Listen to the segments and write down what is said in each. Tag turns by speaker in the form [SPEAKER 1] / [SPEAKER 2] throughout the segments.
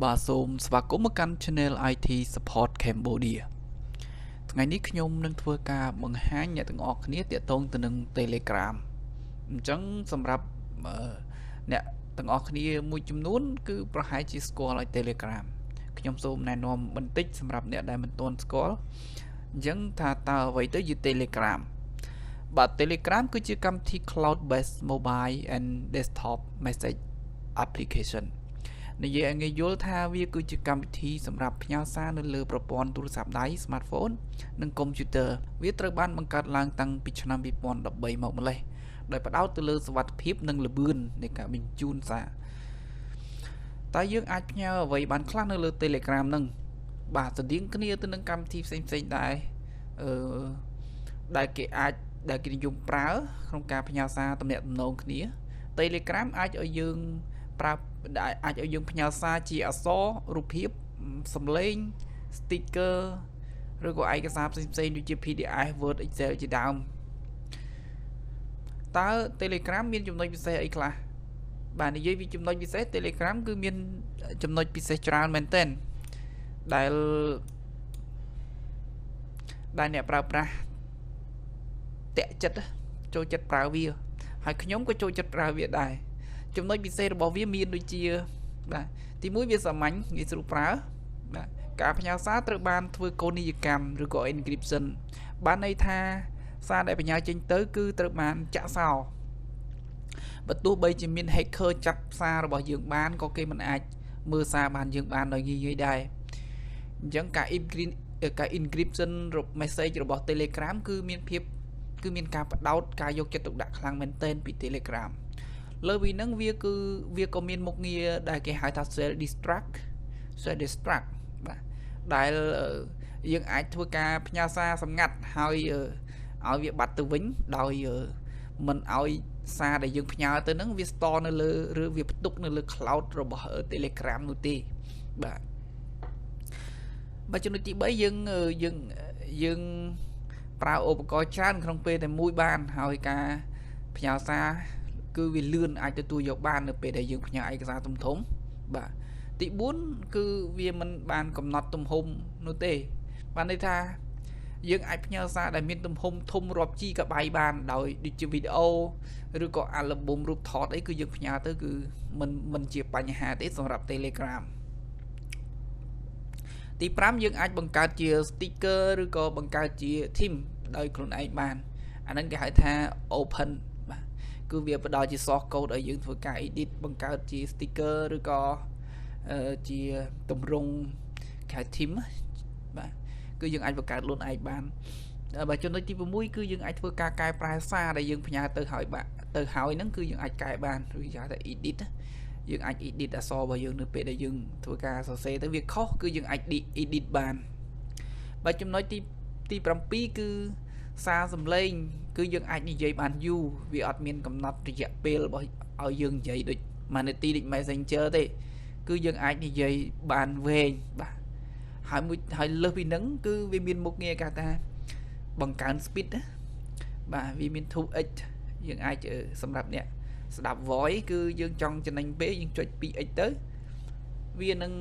[SPEAKER 1] បាទសូមស្វាគមន៍មកកាន់ Channel IT Support Cambodia ថ្ងៃនេះខ្ញុំនឹងធ្វើការបង្ហាញអ្នកទាំងអស់គ្នាទាក់ទងទៅនឹង Telegram អញ្ចឹងសម្រាប់អ្នកទាំងអស់គ្នាមួយចំនួនគឺប្រហែលជាស្គាល់ឲ្យ Telegram ខ្ញុំសូមណែនាំបន្តិចសម្រាប់អ្នកដែលមិនទាន់ស្គាល់អញ្ចឹងថាតើអ្វីទៅជា Telegram បាទ Telegram គឺជាកម្មវិធី Cloud based mobile and desktop message application និយាយឲ្យងាយយល់ថាវាគឺជាកម្មវិធីសម្រាប់ផ្ញើសារនៅលើប្រព័ន្ធទូរស័ព្ទដៃ Smartphone និង Computer វាត្រូវបានបង្កើតឡើងតាំងពីឆ្នាំ 2013 មកម្លេះដោយផ្ដោតទៅលើសុវត្ថិភាពនិងល្បឿននៃការបញ្ជូនសារតើយើងអាចផ្ញើអ្វីបានខ្លះនៅលើ Telegram នឹងបាទស្តៀងគ្នាទៅនឹងកម្មវិធីផ្សេងៗដែរដែលគេនិយមប្រើក្នុងការផ្ញើសារទំនាក់ទំនងគ្នា Telegram អាចឲ្យយើងផ្ញើសារជាអក្សររូបភាពសំឡេង sticker ឬក៏ឯកសារផ្សេងៗដូចជា PDF Word Excel ជាដើមតើ Telegram មានចំណុចពិសេសអីខ្លះបាទនិយាយពីចំណុចពិសេស Telegram គឺមានចំណុចពិសេសច្រើនមែនទែនដែលអ្នកប្រើប្រាស់តាក់ចិត្តចូលចិត្តប្រើវាហើយខ្ញុំក៏ចូលចិត្តប្រើវាដែរចំណុចពិសេសរបស់វាមានដូចជាបាទទីមួយវាសាមញ្ញងាយស្រួលប្រើបាទការផ្ញើសារត្រូវបានធ្វើកូដនីយកម្មឬក៏ Encryption បានន័យថាសារដែលផ្ញើចេញទៅគឺត្រូវបានចាក់សោបើទោះបីជាមាន hacker ចាប់សាររបស់យើងបានក៏គេមិនអាចមើលសារបានយើងបានដោយងាយៗដែរអញ្ចឹងការ Encryption message របស់ Telegram គឺមានការផ្ដោតការយកចិត្តទុកដាក់ខ្លាំងមែនទែនពី Telegramលើពីហ្នឹងវាក៏មានមុខងារដែលគេហៅថា self-destruct បាទដែលយើងអាចធ្វើការផ្ញើសារសម្ងាត់ហើយឲ្យវាបាត់ទៅវិញដោយមិនឲ្យសារដែលយើងផ្ញើទៅហ្នឹងវា store នៅលើឬវាផ្ទុកនៅលើ cloud របស់ Telegram នោះទេបាទចំណុចទី3យើងប្រើឧបករណ៍ច្រើនក្នុងពេលតែមួយបានហើយការផ្ញើសារគឺវាលឿនអាចទទួលយកបាននៅពេលដែលយើងផ្ញើឯកសារធំបាទទី4គឺវាមិនបានកំណត់ទំហំនោះទេបានន័យថាយើងអាចផ្ញើសារដែលមានទំហំធំរាប់ GB បានដោយដូចជាវីដេអូឬក៏អាល់ប៊ុមរូបថតអីគឺយើងផ្ញើទៅគឺមិនជាបញ្ហាទេសម្រាប់ Telegram ទី5យើងអាចបង្កើតជា sticker ឬក៏បង្កើតជា theme ដោយខ្លួនឯងបានអាហ្នឹងគេហៅថា open បាទគឺវាផ្ដល់ជា source code ឲ្យយើងធ្វើការ edit បង្កើតជា sticker ឬក៏ជាទម្រង់គេហៅ theme បាទគឺយើងអាចបង្កើតខ្លួនឯងបានបាទចំណុចទី6គឺយើងអាចធ្វើការកែប្រែសារដែលយើងផ្ញើទៅហើយហ្នឹងគឺយើងអាចកែបានឬគេហៅថា edit យើងអាច edit អក្សររបស់យើងនៅពេលដែលយើងធ្វើការសរសេរទៅវាខុសគឺយើងអាច edit បានបាទចំណុចទី7គឺសារសំឡេងគឺយើងអាចនិយាយបានយូរវាអត់មានកំណត់រយៈពេលរបស់ឲ្យយើងនិយាយដូច1នាទីដូច Messenger ទេគឺយើងអាចនិយាយបានវែងបាទហើយលើសពីហ្នឹងគឺវាមានមុខងារគេថាបង្កើន speed ណាបាទវាមាន 2x យើងអាចសម្រាប់អ្នកស្ដាប់ voice គឺយើងចង់ចំណេញពេលយើងចុច 2x ទៅវានឹង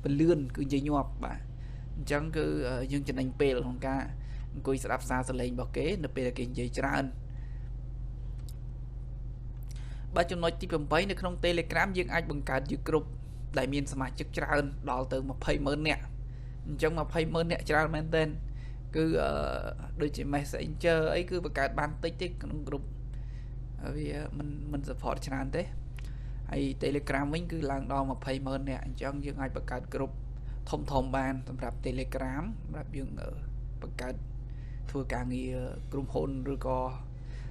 [SPEAKER 1] ពលឿនគឺនិយាយញាប់បាទអញ្ចឹងគឺយើងចំណេញពេលក្នុងការអង្គុយស្ដាប់សារសលេងរបស់គេនៅពេលដែលគេនិយាយច្រើនបាទចំណុចទី8នៅក្នុង Telegram យើងអាចបង្កើតជាក្រុមដែលមានសមាជិកច្រើនដល់ទៅ 200,000 នាក់អញ្ចឹង 200,000 នាក់ច្រើនមែនទែនគឺដូចជា Messenger អីគឺបង្កើតបានតិចទេក្នុងក្រុមវាមិន support ច្រើនទេហើយ Telegram វិញគឺឡើងដល់ 20,000 នាក់អញ្ចឹងយើងអាចបង្កើតក្រុមធំបានសម្រាប់ Telegram សម្រាប់យើងបង្កើតធ្វើការងារក្រុមហ៊ុនឬក៏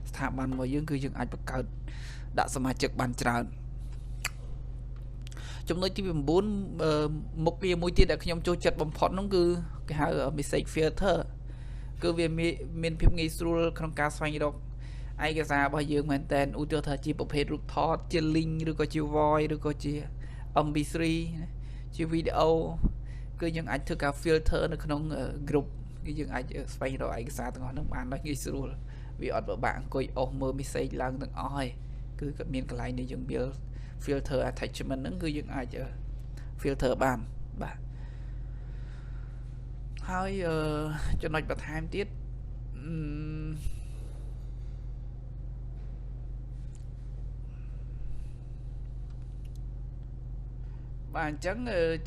[SPEAKER 1] ស្ថាប័នរបស់យើងគឺយើងអាចបង្កើតដាក់សមាជិកបានច្រើនចំណុចទី9មុខងារមួយទៀតដែលខ្ញុំចូលចិត្តបំផុតនោះគឺគេហៅ message filter គឺវាមានភាពងាយស្រួលក្នុងការស្វែងរកឯកសាររបស់យើងមែនតើឧទាហរណ៍ថាជាប្រភេទរូបថតជា link ឬក៏ជា voice ឬក៏ជា MP3 ជាវីដេអូគឺយើងអាចធ្វើការ filter នៅក្នុង group គឺយើងអាចស្វែងរកឯកសារទាំងអស់ហ្នឹងបានដោយងាយស្រួលវាអត់ពិបាកអង្គុយអស់មើល message ឡើងទាំងអស់ហើយគឺគាត់មានកន្លែងនេះយើង build filter attachment ហ្នឹងគឺយើងអាច filter បានបាទហើយចំណុចបន្ថែមទៀតបាទអញ្ចឹង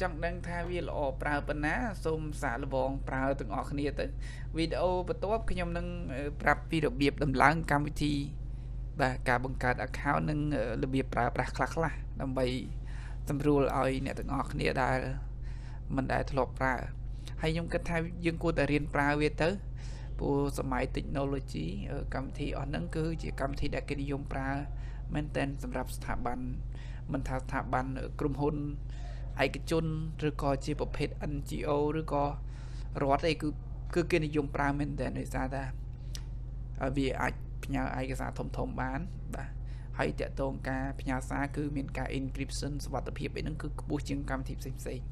[SPEAKER 1] ចង់ដឹងថាវាល្អប្រើប៉ុណ្ណាសូមសាកល្បងប្រើទាំងអស់គ្នាទៅវីដេអូបន្ទាប់ខ្ញុំនឹងប្រាប់ពីរបៀបដំឡើងកម្មវិធីបាទការបង្កើត account និងរបៀបប្រើប្រាស់ខ្លះៗដើម្បីសម្រួលឲ្យអ្នកទាំងអស់គ្នាដែលមិនដែលធ្លាប់ប្រើហើយខ្ញុំគិតថាយើងគួរតែរៀនប្រើវាទៅព្រោះសម័យ technology កម្មវិធីអស់ហ្នឹងគឺជាកម្មវិធីដែលគេនិយមប្រើមែនទែនសម្រាប់ស្ថាប័នមិនថាស្ថាប័នក្រុមហ៊ុនឯកជនឬក៏ជាប្រភេទ NGO ឬក៏រដ្ឋអីគឺគេនិយមប្រើមែនទែនដោយសារថាវាអាចផ្ញើឯកសារធំៗបានបាទហើយតកតងការផ្ញើសារគឺមានការ encryption សុវត្ថិភាពអីហ្នឹងគឺខ្ពស់ជាងកម្មវិធីផ្សេងៗ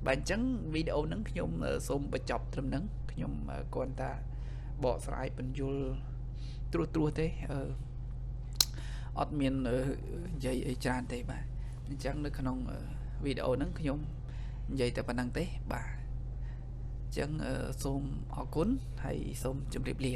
[SPEAKER 1] បាទអញ្ចឹងវីដេអូហ្នឹងខ្ញុំសូមបញ្ចប់ត្រឹមហ្នឹងខ្ញុំគ្រាន់តែបកស្រាយបញ្យលត្រួសទេអត់មាននិយាយអីច្រើនទេបាទអញ្ចឹងនៅក្នុងវីដេអូហ្នឹងខ្ញុំនិយាយតែប៉ុណ្្នឹងទេបាទអញ្ចឹងសូមអរគុណហើយសូមជម្រាបលា